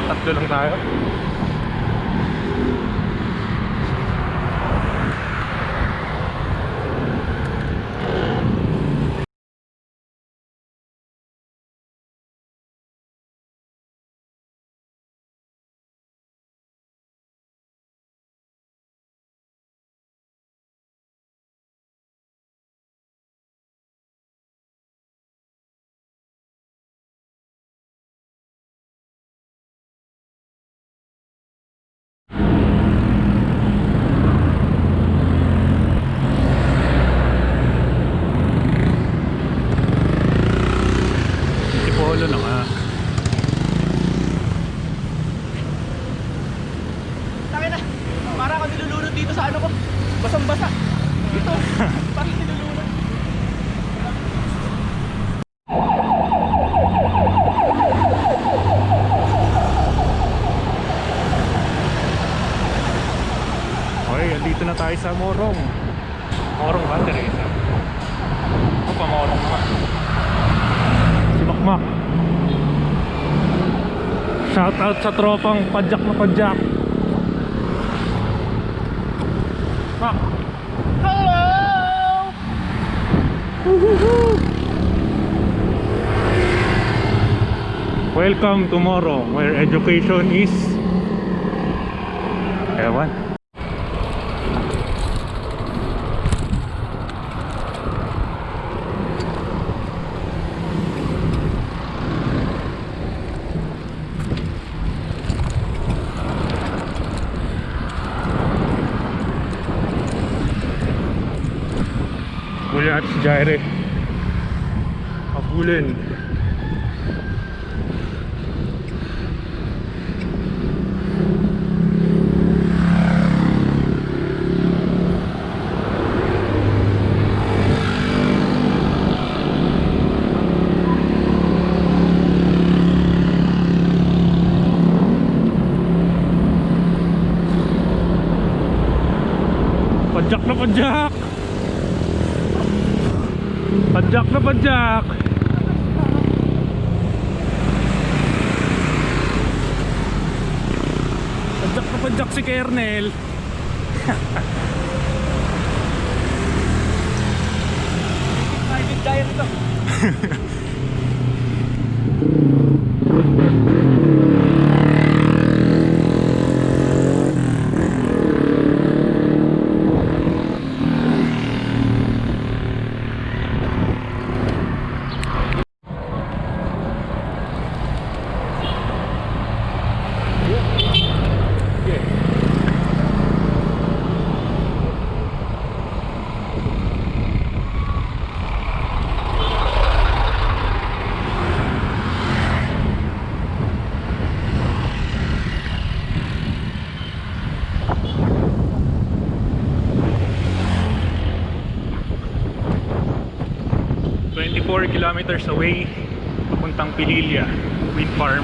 tatlo lang tayo. Polo na nga. Taka na, para ako nilulunod dito sa ano ko. Basang-basa. Dito, parang nilulunod. Okay, andito na tayo sa Morong. Morong ba, Teresa? O pa, Morong ba? Si Makmak. Shout out sa tropang padjak na padjak. Mak! Hello! Welcome to Morong, where education is ewan. Mula at si Jaire Kabulin. Padjak na padjak. Padjak na padjak. Padjak na padjak si Kernel. Private giant to. Kilometers away, papuntang Pililla Wind Farm.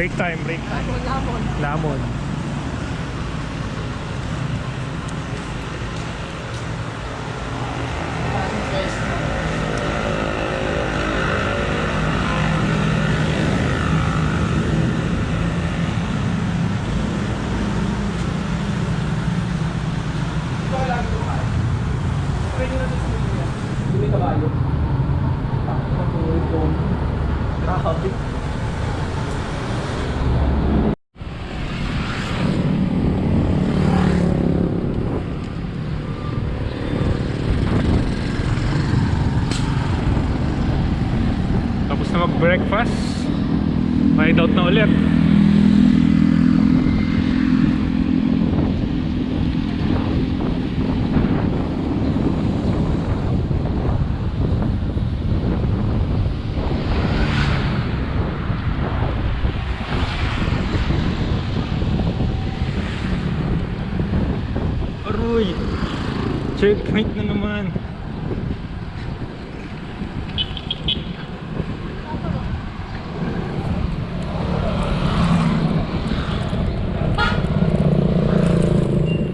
Break time, break time. Lamon. yung kabayo. Grabe. Tapos na mag-breakfast. May doubt na ulit. Aroy! Checkpoint na naman.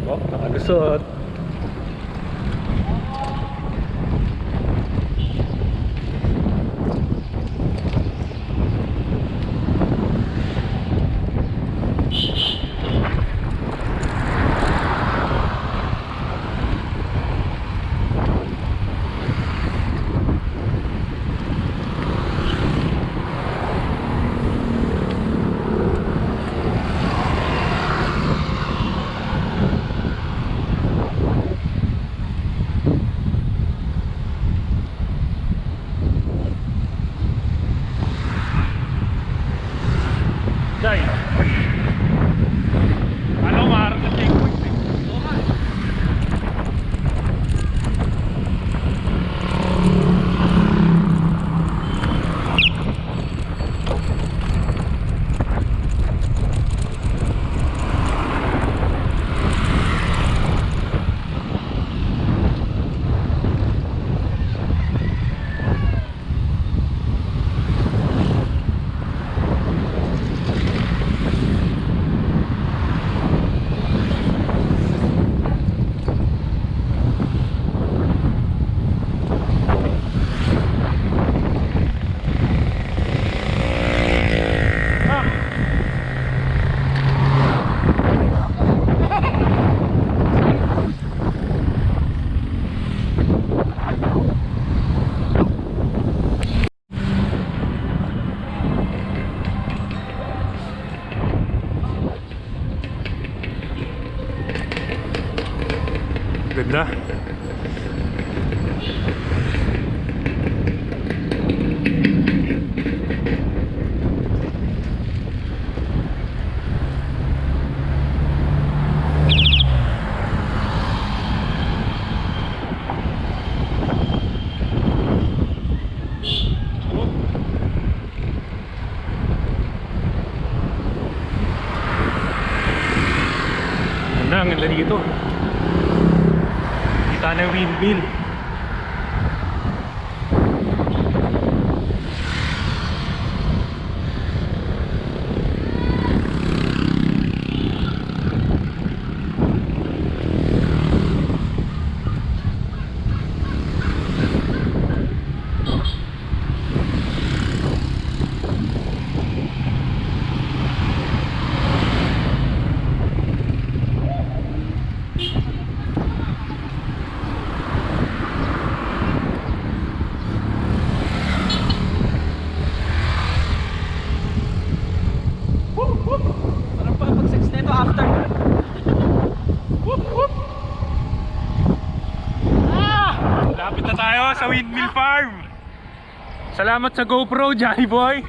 Oh, nakalusot. Day. Ano maharap na checkpoint eh. Oo nga. Ganda. Ganda, ang ganda dito. Kita na yung windmill. Sarap pa pag-sex nito after. Lapit na tayo sa windmill farm. Salamat sa GoPro, Johnny Boy.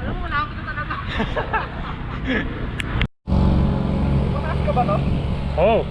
Alam mo, nakakita talaga. Mataas ka ba to? Oh.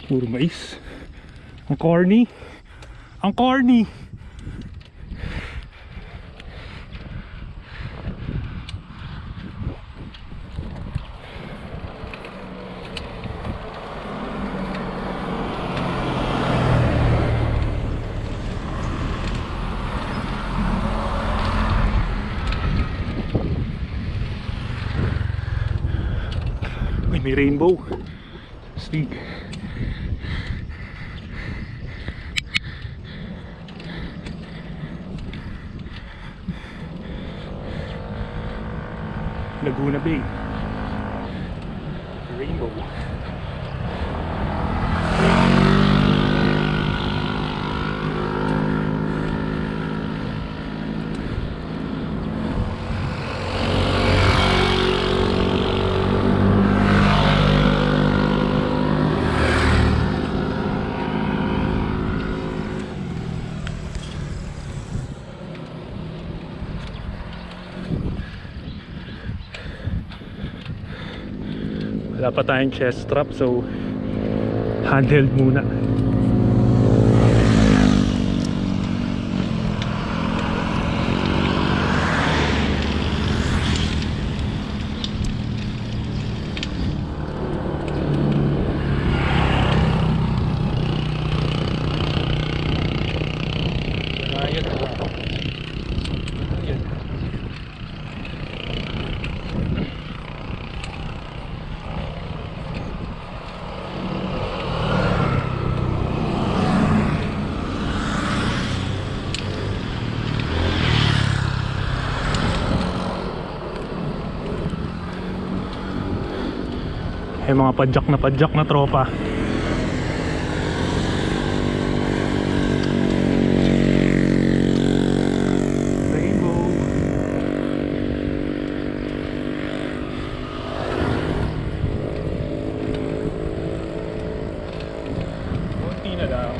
Puro mais. Ang corny. Ang corny. Uy, may rainbow. Stig. Laguna Bay. Rainbow. Wala pa tayong chest strap, so handheld muna. Yung mga padjak na tropa. Rainbow. Konti na lang.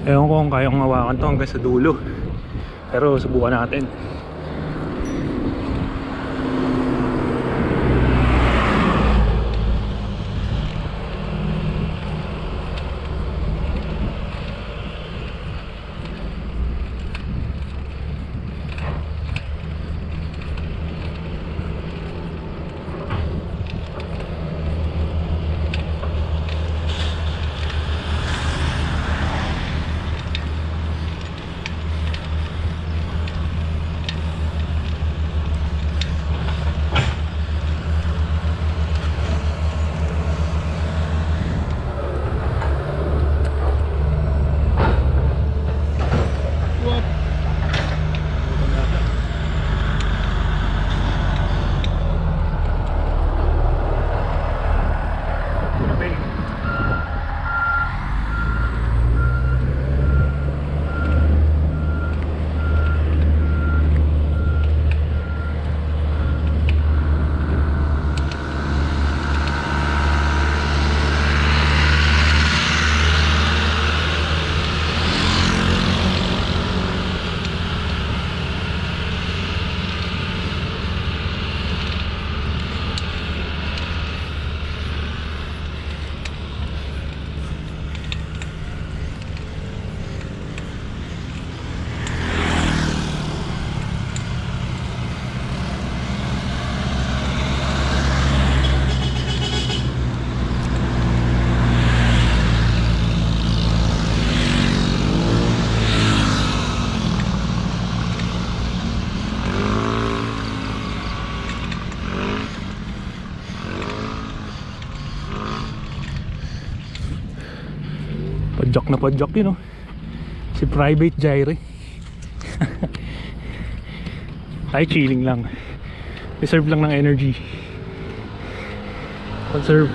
Ewan ko kung kayang hawakan to hanggang sa dulo, pero subukan natin. Padjak yun, oh. Si Private Gyre. Tayo chilling lang. Reserve lang ng energy. Conserve.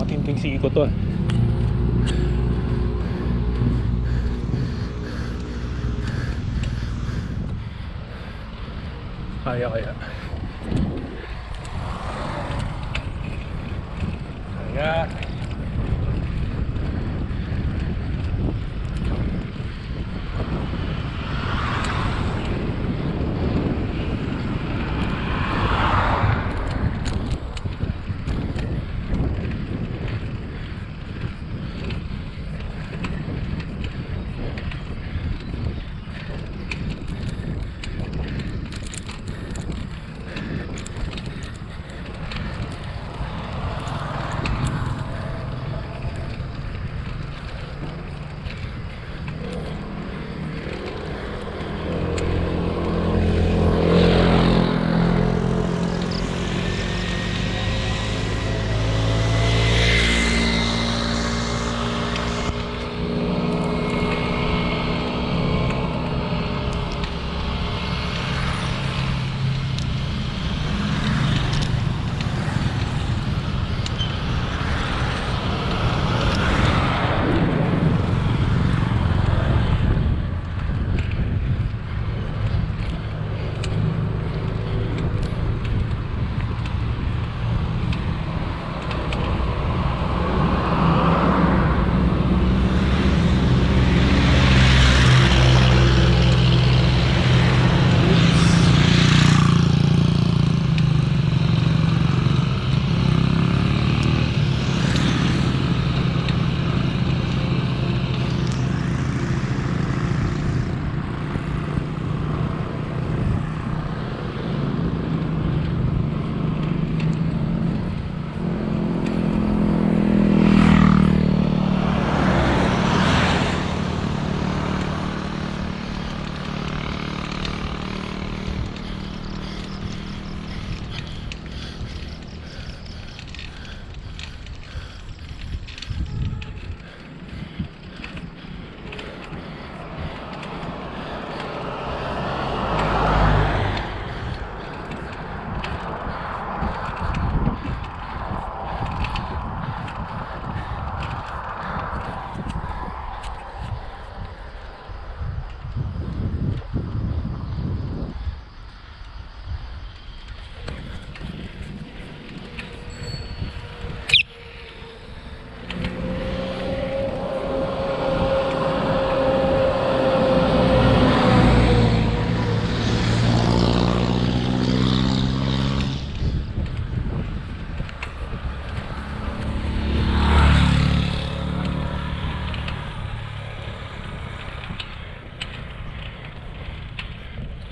Matinting si Iko to, ah. Kaya. Kaya.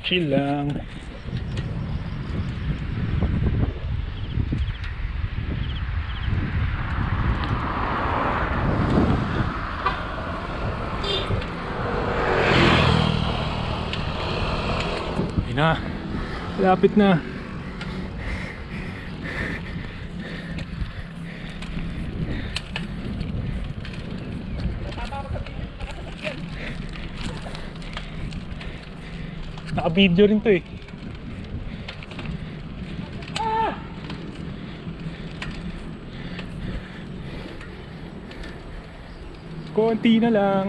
Chill lang. Ayun na. Lapit na. Naka-video rin to, eh. Konti na lang.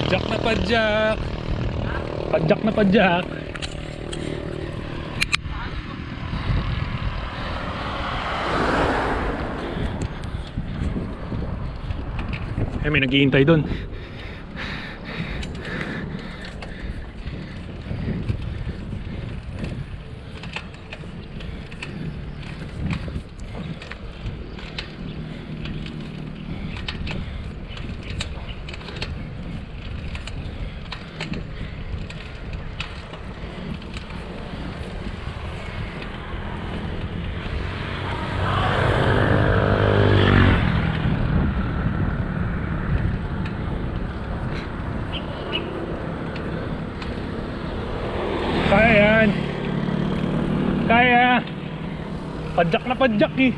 Padjak na padjak. Padjak na padjak. Eh, may naghihintay doon. Kaya yan. Kaya. Padjak na padjak eh.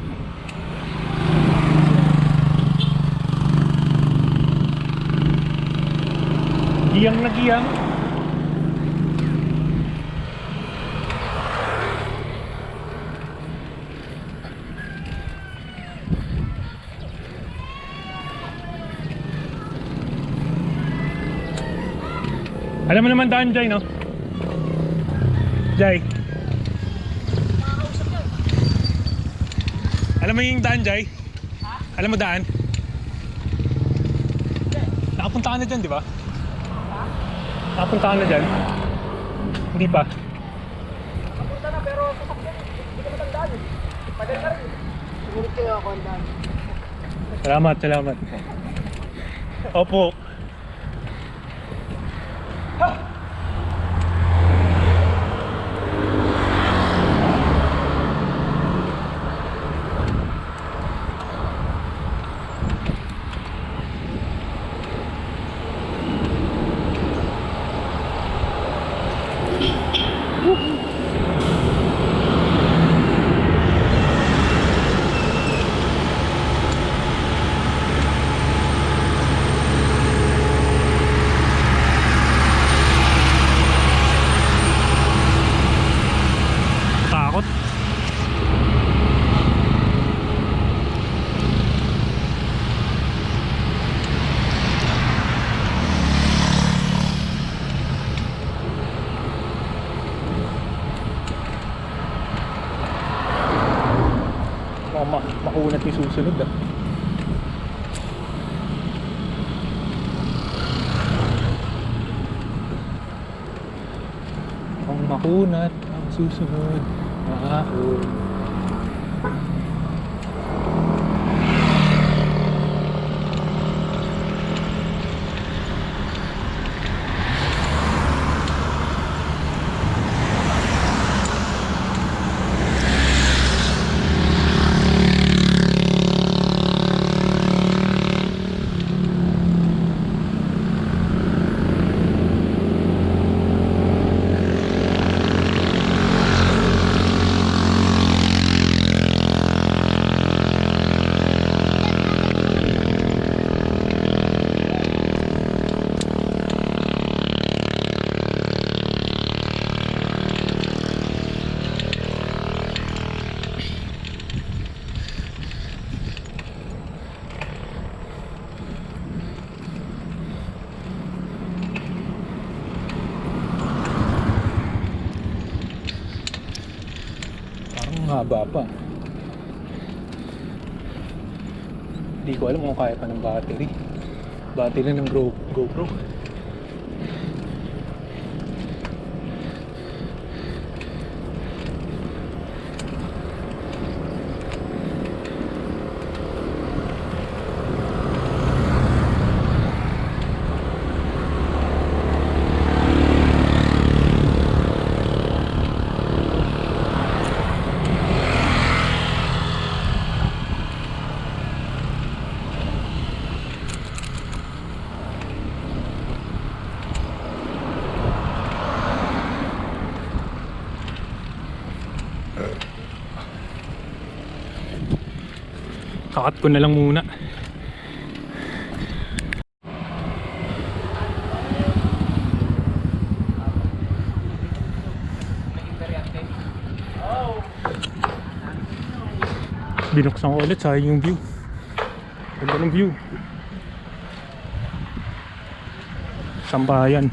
Giyang na giyang. Alam mo naman daan dyan, no? Jai. Alam mo yung daan, Jai? Ha? Alam mo daan? Nakapunta ka na dyan, di ba? Ha? Nakapunta ka na dyan? Hindi pa. Nakapunta na pero sasakyan. Hindi ko matandaan eh. Padal na rin. Siguro kayo ako ang daan. Salamat, salamat. Opo. Takot. Makunat yung susunod ah. Ang makunat ang susunod. Ako. Haba pa. Hindi ko alam kung kaya pa ng battery. Battery ng GoPro. Kakat ko na lang muna. Binuksan ko ulit, sayang yung view. Ganda ng view. Sambayan.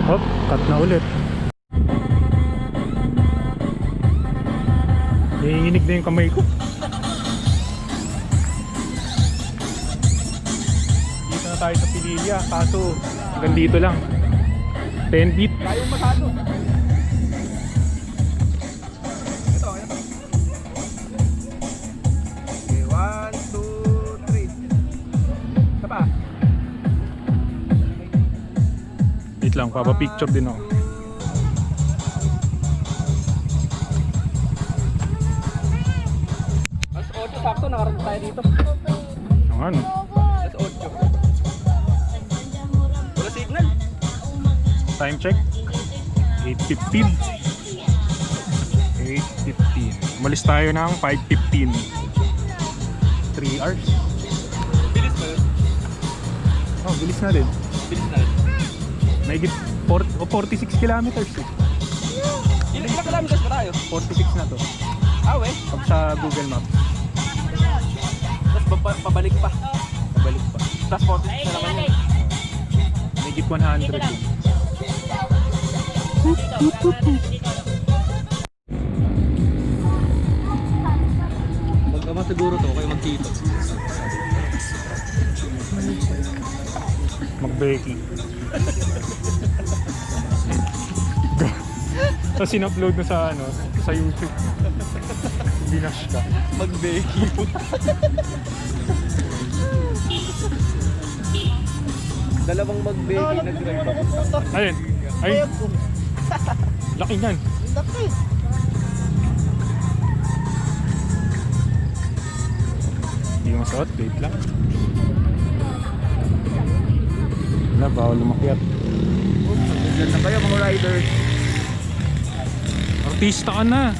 Hop, cut na ulit. Nanginginig na yung kamay ko. Dito na tayo sa Pililya, kaso hanggang dito lang. 10 feet. Kaya yung masyado. Ito. Okay, 1, 2, 3. Isa pa. Wait lang, papapicture din ako. Alas 8 sakto, nakarating tayo dito. Ang ano? Alas 8. Wala signal. Time check. 8:15. 8:15. Umalis tayo ng 5:15. 3 hours. Bilis ba yun? Oh, bilis na din. Bilis na rin. May 46 kilometers eh. Ilang kilometers pa tayo? 46 na to. We. Pag sa Google Maps. Tapos pabalik pa. Pabalik pa. Tapos 46 na naman yun. May 100 eh. Magkama siguro to, kayo magkito. Mag-Becky. Tapos in-upload mo sa ano, sa YouTube. Binash ka. Mag-Becky po. Dalawang mag-Becky nag-drive ako. Ayun. Ay. Laki yan. Laki. Hindi mo suot. Wait lang. Wala, bawal lumakyat. Diyan na kayo mga riders. Artista ka na.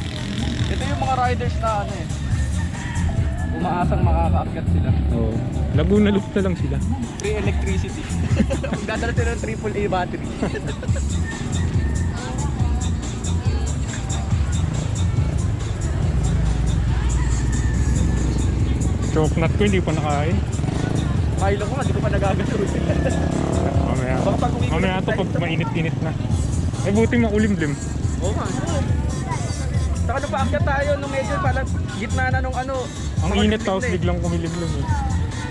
Ito yung mga riders na ano eh. Umaasang makakaakyat sila. Oo. Laguna loop na lang sila. Free electricity. Dadala sila ng AAA battery. Chocolate ko hindi pa nakain. Milo ko nga, di ko pa nagagawin. Mamaya. Baka pag uwi ko Mamaya na to tayo. pag mainit-init na. Eh buti makulimlim. Oo nga. Saka nung paakyat tayo, nung medyo parang gitna na nung ano. Ang makulimlim init tapos na eh. biglang kumilimlim eh.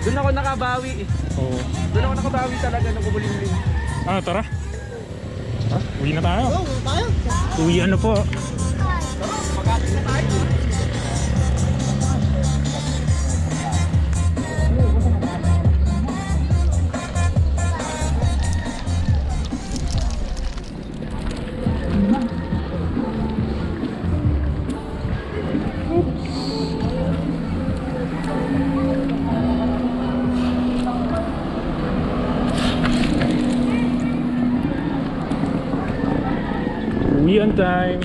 Doon ako nakabawi eh. Oo. Doon ako nakabawi talaga nung kumulimlim. Ah, tara. Tara, uwi na tayo. Oo, tayo. Uwi ano po. Mag-akyat na tayo. Uwian time.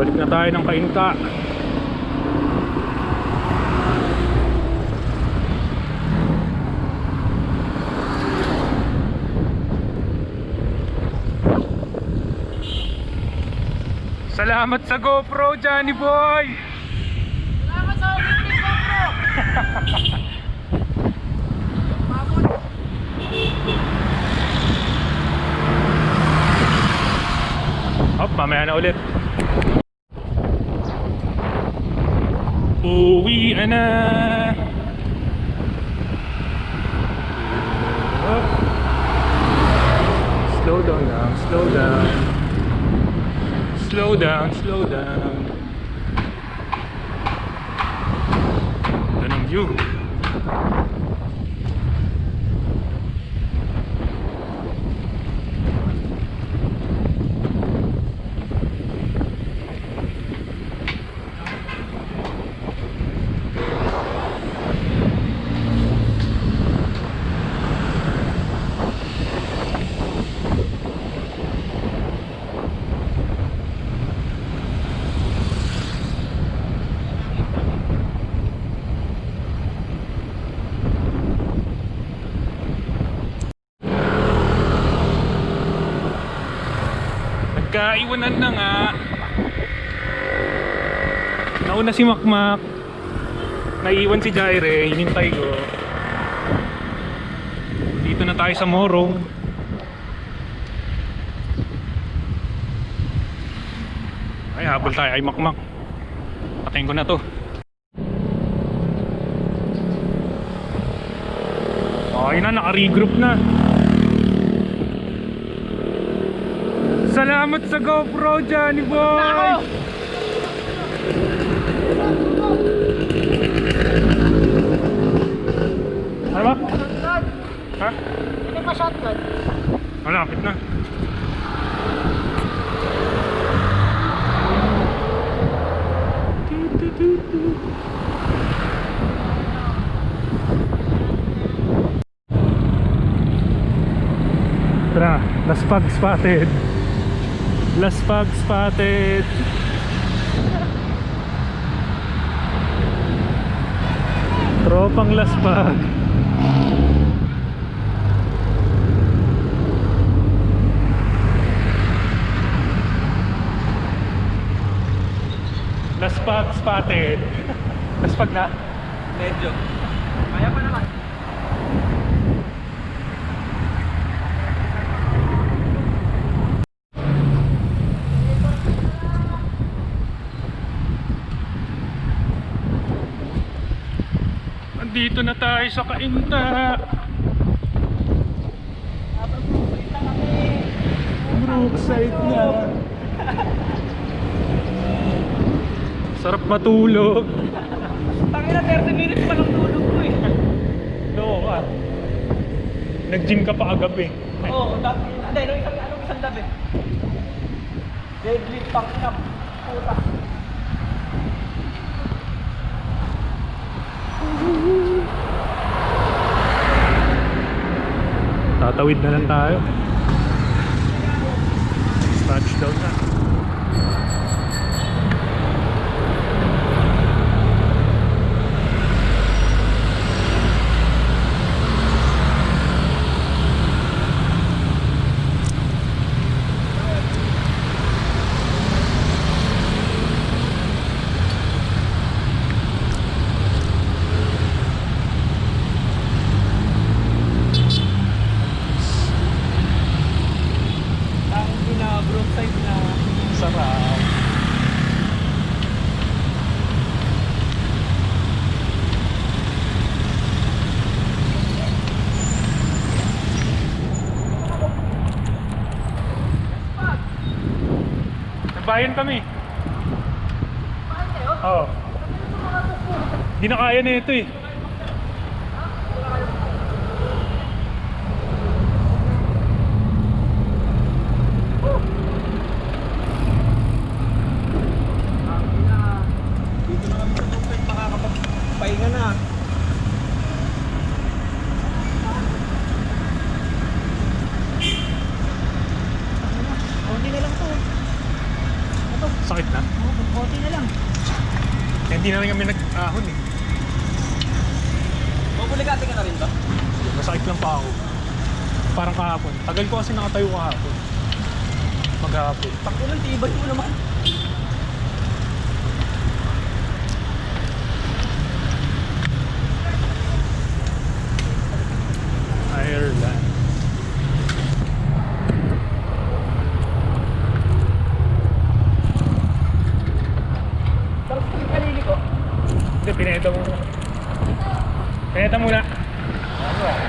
Balik na tayo ng Kainta. Salamat sa GoPro, Johnny Boy! Salamat sa Olympic GoPro! Hop, mamaya na ulit. Uwi na. Hop. Slow down lang, slow down. Slow down, slow down. Ito ng view. Magkaiwanan na nga. Nauna si Makmak. Naiiwan si Jaire, hinintay ko. Dito na tayo sa Morong. Ay, habol tayo kay Makmak. Patayin ko na to. Okay na, naka-regroup na. Salamat sa GoPro, Johnny Boy! Ano ba? Ha? Hindi pa shotgun. Malapit na. Tara, last pag spotted. Last pag spotted. Tropang last pag. Last pag spotted. Last pag na. Medyo. Kaya pa naman. Andito na tayo sa Kainta. Brookside na. Sarap matulog. Tangina, 30 minutes pa lang tulog ko eh. No ka. Nag-gym ka pa kagabi. Oo, hindi, anong isang gabi? Deadlift pang inam. Puta. Tatawid na lang tayo. Touchdown na. Ang pina-broadside na Sarap. Nagbayan kami. Oo. Hindi na kaya na ito eh. dito na kami sa broadside makakapagpahinga na. Konti na lang to. Sakit na. Konti na lang. Eh, hindi na rin kami nag-ahon eh. Mabuligati ka na rin ba? Masakit lang pa ako. Parang kahapon. Tagal ko kasi nakatayo kahapon. Maghapon. Takulan, tibay mo naman. Ireland. Tapos yung kanili ko. Hindi, pineta muna. Pineta muna. Ano?